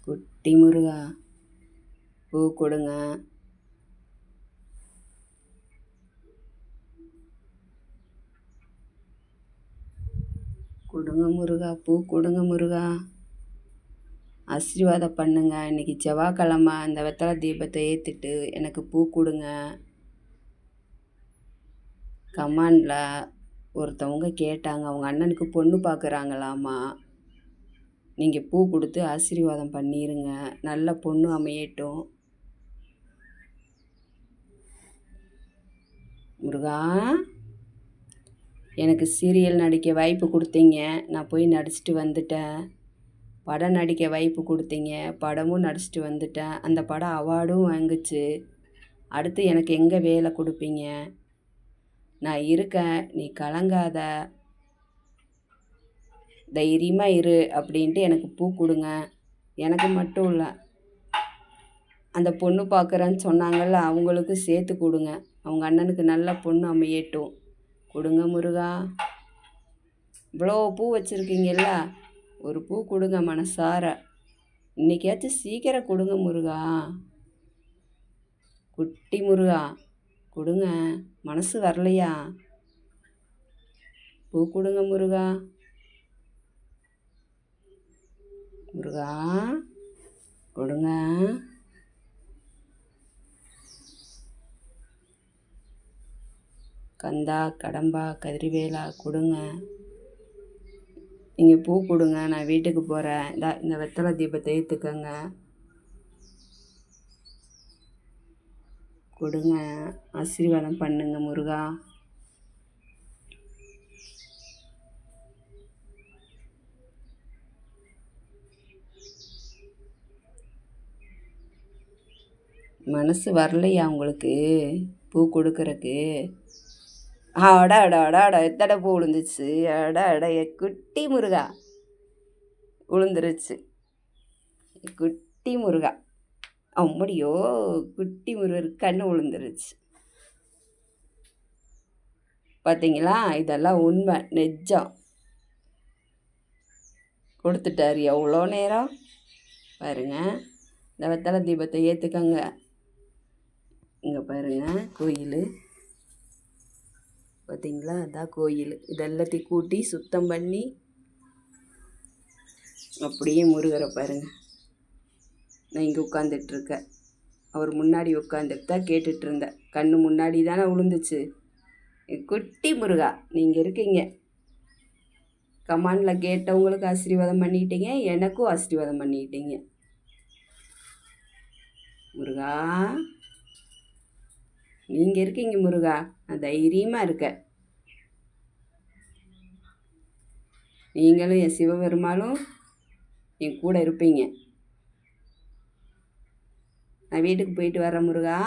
குட்டி முருகா பூ கொடுங்க. கொடுங்க முருகா, பூ கொடுங்க முருகா. ஆசீர்வாதம் பண்ணுங்க. இன்னைக்கு செவ்வாய்க்கிழமை, அந்த வெத்தலை தீபத்தை ஏற்றிட்டு எனக்கு பூ கொடுங்க. கமாண்டில் ஒருத்தவங்க கேட்டாங்க, அவங்க அண்ணனுக்கு பொண்ணு பார்க்குறாங்களாமா. நீங்கள் பூ கொடுத்து ஆசீர்வாதம் பண்ணிடுங்க, நல்ல பொண்ணு அமையட்டும். முருகா, எனக்கு சீரியல் நடிக்க வாய்ப்பு கொடுத்தீங்க, நான் போய் நடிச்சிட்டு வந்துட்டேன். படம் நடிக்க வாய்ப்பு கொடுத்தீங்க, படமும் நடிச்சிட்டு வந்துட்டேன். அந்த படம் அவார்டும் வாங்குச்சு. அடுத்து எனக்கு எங்கே வேலை கொடுப்பீங்க? நான் இருக்கேன், நீ கலங்காத, தைரியமாக இரு அப்படின்ட்டு எனக்கு பூ கொடுங்க. எனக்கு மட்டும் இல்லை, அந்த பொண்ணு பார்க்குறேன்னு சொன்னாங்கள்ல, அவங்களுக்கு சேர்த்து கொடுங்க. அவங்க அண்ணனுக்கு நல்ல பொண்ணு அமையட்டும். கொடுங்க முருகா. இவ்வளோ பூ வச்சுருக்கீங்கல்ல, ஒரு பூ கொடுங்க மனசார. இன்றைக்கியாச்சும் சீக்கிரம் கொடுங்க முருகா. குட்டி முருகா கொடுங்க. மனசு வரலையா? பூ கொடுங்க முருகா. முருகா கொடுங்க. கந்தா, கடம்பா, கதிர்வேலா கொடுங்க. நீங்கள் பூ கொடுங்க, நான் வீட்டுக்கு போகிறேன். இந்த வெத்தலை தீபத்தை ஏற்றுக்கங்க. கொடுங்க, ஆசீர்வாதம் பண்ணுங்க முருகா. மனசு வரலையா உங்களுக்கு பூ கொடுக்கறக்கு? அடா அடா அடா அடா, எத்தனை பூ விழுந்துச்சு! அடா அடா, குட்டி முருகா விழுந்துருச்சு. குட்டி முருகா, அம்முடியோ, குட்டி முருகர் கண்ணு விழுந்துருச்சு. பார்த்தீங்களா? இதெல்லாம் உண்மை, நெஜம். கொடுத்துட்டார். எவ்வளோ நேரம் பாருங்க. இந்த வெத்தலை தீபத்தை ஏற்றுக்கங்க. இங்கே பாருங்க, கோயில் பார்த்தீங்களா? அதான் கோயில். இதெல்லாத்தையும் கூட்டி சுத்தம் பண்ணி அப்படியே முருகரை பாருங்க. நான் இங்கே உட்காந்துட்ருக்கேன், அவர் முன்னாடி உட்காந்துட்டு தான் கேட்டுட்டு இருந்தேன். கண்ணு முன்னாடி தானே விழுந்துச்சு. குட்டி முருகா, நீங்கள் இருக்கீங்க. கமாண்டில் கேட்டவங்களுக்கு ஆசீர்வாதம் பண்ணிக்கிட்டீங்க, எனக்கும் ஆசீர்வாதம் பண்ணிக்கிட்டீங்க. முருகா, நீங்கள் இருக்கீங்க முருகா, நான் தைரியமாக இருக்கேன். நீங்களும் என் சிவபெருமானும் என் கூட இருப்பீங்க. நான் வீட்டுக்கு போயிட்டு வரேன் முருகா.